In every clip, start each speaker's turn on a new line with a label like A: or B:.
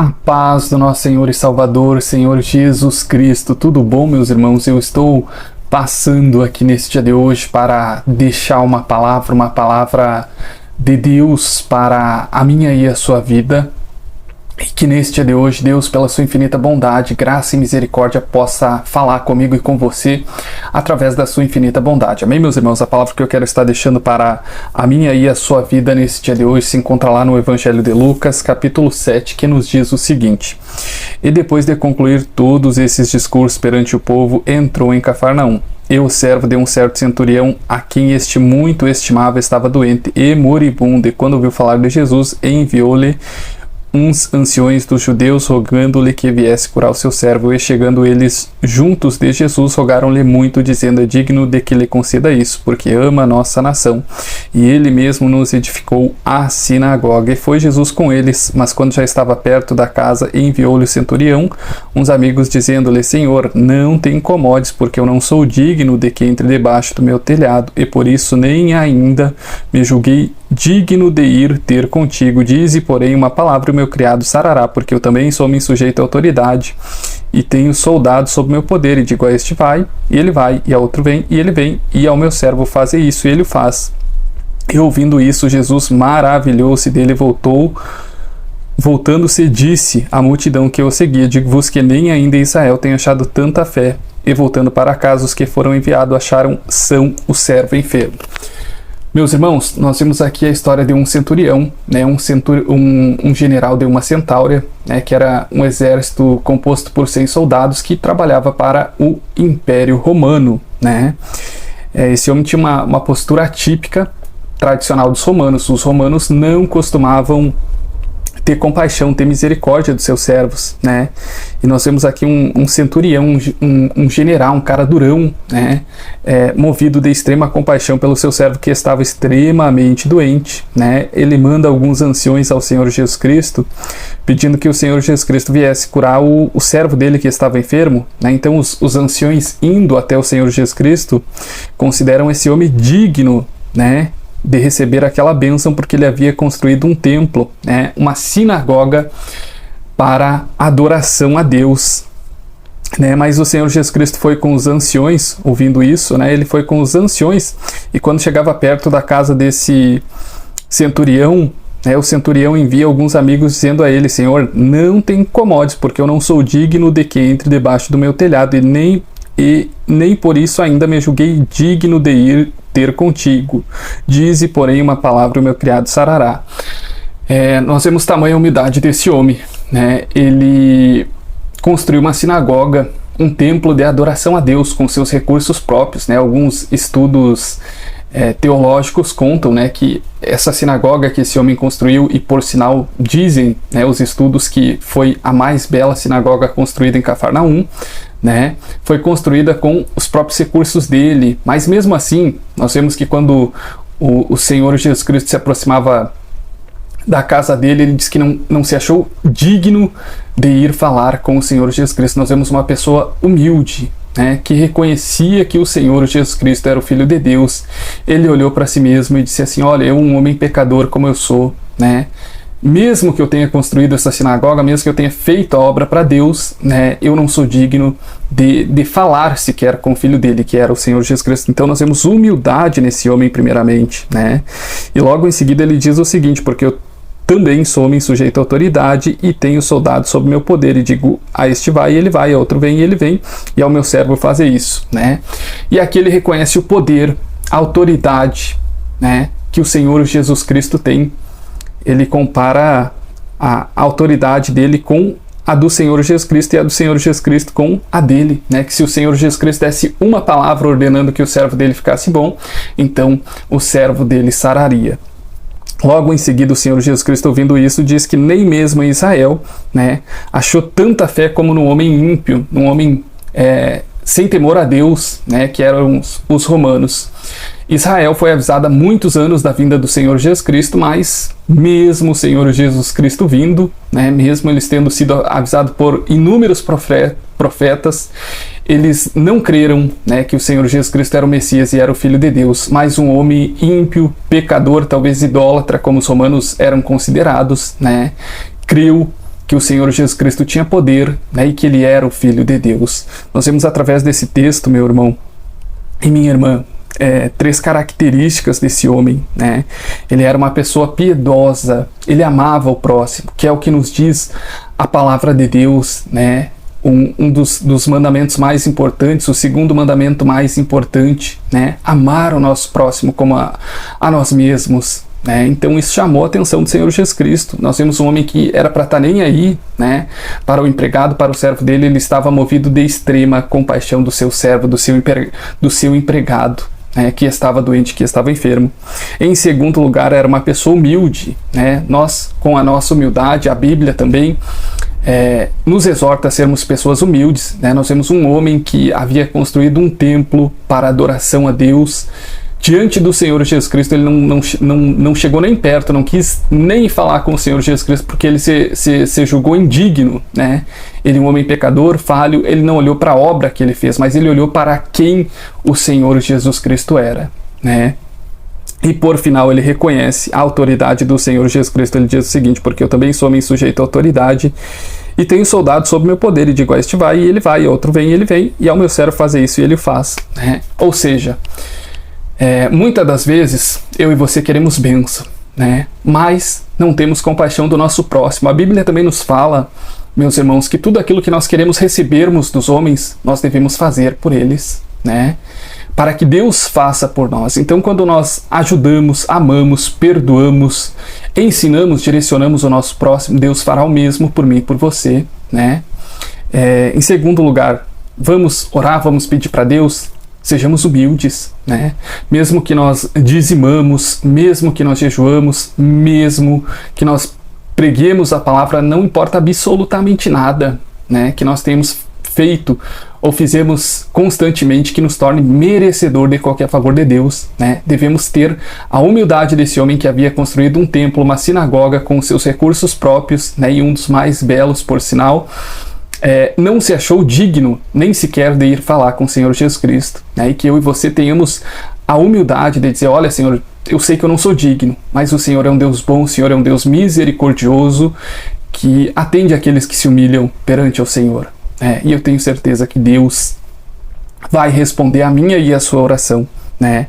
A: A paz do nosso Senhor e Salvador, Senhor Jesus Cristo. Tudo bom, meus irmãos? Eu estou passando aqui nesse dia de hoje para deixar uma palavra de Deus para a minha e a sua vida. E que neste dia de hoje, Deus, pela sua infinita bondade, graça e misericórdia, possa falar comigo e com você através da sua infinita bondade. Amém, meus irmãos? A palavra que eu quero estar deixando para a minha e a sua vida nesse dia de hoje se encontra lá no Evangelho de Lucas, capítulo 7, que nos diz o seguinte: E depois de concluir todos esses discursos perante o povo, entrou em Cafarnaum. E o servo de um certo centurião, a quem este muito estimava, estava doente e moribundo, e quando ouviu falar de Jesus, enviou-lhe uns anciões dos judeus, rogando-lhe que viesse curar o seu servo, e chegando eles juntos de Jesus, rogaram-lhe muito, dizendo: é digno de que lhe conceda isso, porque ama a nossa nação. E ele mesmo nos edificou a sinagoga. E foi Jesus com eles, mas quando já estava perto da casa, enviou-lhe o centurião uns amigos, dizendo-lhe: Senhor, não te incomodes, porque eu não sou digno de que entre debaixo do meu telhado, e por isso nem ainda me julguei digno de ir ter contigo. Dize, porém, uma palavra, e o meu criado sarará, porque eu também sou me sujeito à autoridade, e tenho soldados sob meu poder, e digo a este vai, e ele vai, e a outro vem, e ele vem, e ao meu servo faze isso, e ele o faz. E ouvindo isso, Jesus maravilhou-se dele, voltando-se, disse à multidão que o seguia: digo-vos que nem ainda em Israel tem achado tanta fé. E voltando para casa, os que foram enviados acharam são o servo enfermo. Meus irmãos, nós vimos aqui a história de um centurião, né, um general de uma centáurea, né, que era um exército composto por 100 soldados que trabalhava para o Império Romano, né. Esse homem tinha uma postura atípica, tradicional dos romanos. Os romanos não costumavam ter compaixão, ter misericórdia dos seus servos, né? E nós vemos aqui um centurião, um general, um cara durão, né? Movido de extrema compaixão pelo seu servo que estava extremamente doente, né? Ele manda alguns anciões ao Senhor Jesus Cristo, pedindo que o Senhor Jesus Cristo viesse curar o servo dele que estava enfermo, né? Então os anciões, indo até o Senhor Jesus Cristo, consideram esse homem digno, né, de receber aquela bênção, porque ele havia construído um templo, né, uma sinagoga para adoração a Deus, né. Mas o Senhor Jesus Cristo foi com os anciões, ouvindo isso, né, ele foi com os anciões, e quando chegava perto da casa desse centurião, né, o centurião envia alguns amigos dizendo a ele: Senhor, não te incomodes, porque eu não sou digno de que entre debaixo do meu telhado, e nem por isso ainda me julguei digno de ir ter contigo. Dize, porém, uma palavra, o meu criado sarará. Nós vemos tamanha humildade desse homem, né? Ele construiu uma sinagoga, um templo de adoração a Deus com seus recursos próprios, né? Alguns estudos teológicos contam, né, que essa sinagoga que esse homem construiu, e por sinal dizem, né, os estudos, que foi a mais bela sinagoga construída em Cafarnaum, né, foi construída com os próprios recursos dele. Mas mesmo assim, nós vemos que quando o Senhor Jesus Cristo se aproximava da casa dele, ele disse que não se achou digno de ir falar com o Senhor Jesus Cristo. Nós vemos uma pessoa humilde, né, que reconhecia que o Senhor Jesus Cristo era o Filho de Deus. Ele olhou para si mesmo e disse assim: olha, eu, um homem pecador como eu sou, né, mesmo que eu tenha construído essa sinagoga, mesmo que eu tenha feito a obra para Deus, né, eu não sou digno de falar sequer com o Filho dele, que era o Senhor Jesus Cristo. Então nós vemos humildade nesse homem primeiramente, né, e logo em seguida ele diz o seguinte: porque eu também sou homem sujeito à autoridade, e tenho soldados sob meu poder, e digo a este vai, e ele vai, a outro vem, e ele vem, e ao meu servo fazer isso, né. E aqui ele reconhece o poder, a autoridade, né, que o Senhor Jesus Cristo tem. Ele compara a autoridade dele com a do Senhor Jesus Cristo, e a do Senhor Jesus Cristo com a dele, né? Que se o Senhor Jesus Cristo desse uma palavra ordenando que o servo dele ficasse bom, então o servo dele sararia. Logo em seguida, o Senhor Jesus Cristo, ouvindo isso, diz que nem mesmo em Israel, né, achou tanta fé como no homem ímpio, num homem sem temor a Deus, né, que eram os romanos. Israel foi avisada há muitos anos da vinda do Senhor Jesus Cristo, mas mesmo o Senhor Jesus Cristo vindo, né, mesmo eles tendo sido avisados por inúmeros profetas, eles não creram, né, que o Senhor Jesus Cristo era o Messias e era o Filho de Deus, mas um homem ímpio, pecador, talvez idólatra, como os romanos eram considerados, né, creu que o Senhor Jesus Cristo tinha poder, né, e que ele era o Filho de Deus. Nós vemos através desse texto, meu irmão e minha irmã, 3 características desse homem, né? Ele era uma pessoa piedosa, ele amava o próximo, que é o que nos diz a palavra de Deus, né? Um dos mandamentos mais importantes, o segundo mandamento mais importante, né? Amar o nosso próximo como a nós mesmos, né? Então isso chamou a atenção do Senhor Jesus Cristo. Nós vemos um homem que era para estar nem aí, né? Para o empregado, para o servo dele, ele estava movido de extrema compaixão do seu servo, do seu empregado, né? Que estava doente, que estava enfermo. Em segundo lugar, era uma pessoa humilde, né? Nós, com a nossa humildade, a Bíblia também nos exorta a sermos pessoas humildes, né? Nós vemos um homem que havia construído um templo para adoração a Deus. Diante do Senhor Jesus Cristo, ele não chegou nem perto, não quis nem falar com o Senhor Jesus Cristo, porque ele se julgou indigno, né? Ele é um homem pecador, falho, ele não olhou para a obra que ele fez, mas ele olhou para quem o Senhor Jesus Cristo era, né? E por final ele reconhece a autoridade do Senhor Jesus Cristo. Ele diz o seguinte: porque eu também sou homem sujeito à autoridade e tenho soldado sob meu poder, e digo a este vai e ele vai, e outro vem e ele vem, e ao meu servo fazer isso e ele faz, né? Ou seja, muitas das vezes eu e você queremos bênção, né? Mas não temos compaixão do nosso próximo. A Bíblia também nos fala, meus irmãos, que tudo aquilo que nós queremos recebermos dos homens, nós devemos fazer por eles, né? Para que Deus faça por nós. Então, quando nós ajudamos, amamos, perdoamos, ensinamos, direcionamos o nosso próximo, Deus fará o mesmo por mim e por você, né? Em segundo lugar, vamos orar, vamos pedir para Deus, sejamos humildes, né? Mesmo que nós dizimamos, mesmo que nós jejuamos, mesmo que nós preguemos a palavra, não importa absolutamente nada, né? Que nós tenhamos feito ou fizemos constantemente que nos torne merecedor de qualquer favor de Deus, né? Devemos ter a humildade desse homem que havia construído um templo, uma sinagoga com seus recursos próprios, né? E um dos mais belos, por sinal. Não se achou digno nem sequer de ir falar com o Senhor Jesus Cristo, né? E que eu e você tenhamos a humildade de dizer: olha, Senhor, eu sei que eu não sou digno, mas o Senhor é um Deus bom, o Senhor é um Deus misericordioso, que atende aqueles que se humilham perante o Senhor. E eu tenho certeza que Deus vai responder a minha e a sua oração, né?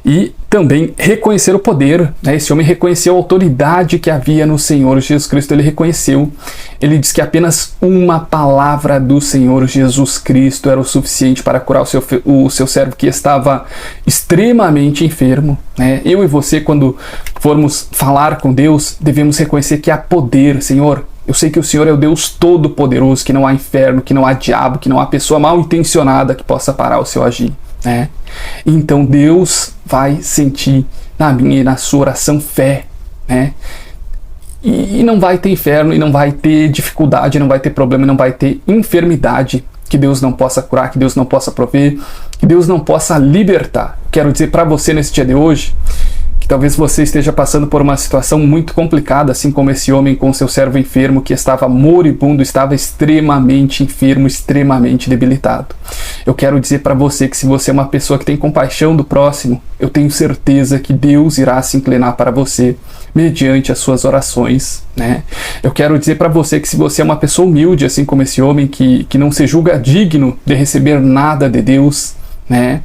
A: E também reconhecer o poder, né? Esse homem reconheceu a autoridade que havia no Senhor Jesus Cristo. Ele reconheceu, ele diz que apenas uma palavra do Senhor Jesus Cristo era o suficiente para curar o seu servo que estava extremamente enfermo, né? Eu e você, quando formos falar com Deus, devemos reconhecer que há poder. Senhor, eu sei que o Senhor é o Deus Todo-Poderoso, que não há inferno, que não há diabo, que não há pessoa mal intencionada que possa parar o seu agir, né? Então Deus vai sentir na minha e na sua oração fé, né? E não vai ter inferno, e não vai ter dificuldade, não vai ter problema, não vai ter enfermidade que Deus não possa curar, que Deus não possa prover, que Deus não possa libertar. Quero dizer para você nesse dia de hoje, talvez você esteja passando por uma situação muito complicada, assim como esse homem com seu servo enfermo que estava moribundo, estava extremamente enfermo, extremamente debilitado. Eu quero dizer para você que se você é uma pessoa que tem compaixão do próximo, eu tenho certeza que Deus irá se inclinar para você mediante as suas orações, né? Eu quero dizer para você que se você é uma pessoa humilde, assim como esse homem que não se julga digno de receber nada de Deus, né?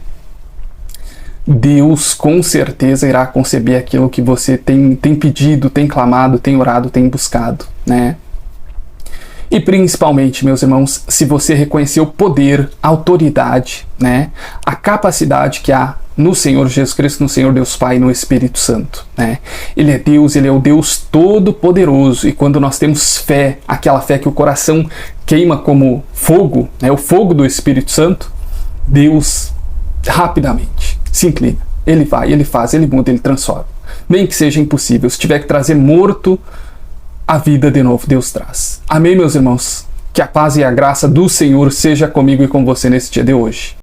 A: Deus com certeza irá conceber aquilo que você tem pedido, tem clamado, tem orado, tem buscado, né? E principalmente, meus irmãos, se você reconhecer o poder, a autoridade, né? A capacidade que há no Senhor Jesus Cristo, no Senhor Deus Pai e no Espírito Santo, né? Ele é Deus, Ele é o Deus Todo-Poderoso, e quando nós temos fé, aquela fé que o coração queima como fogo, né? O fogo do Espírito Santo, Deus rapidamente se inclina. Ele vai, ele faz, ele muda, ele transforma. Nem que seja impossível. Se tiver que trazer morto, a vida de novo Deus traz. Amém, meus irmãos? Que a paz e a graça do Senhor seja comigo e com você nesse dia de hoje.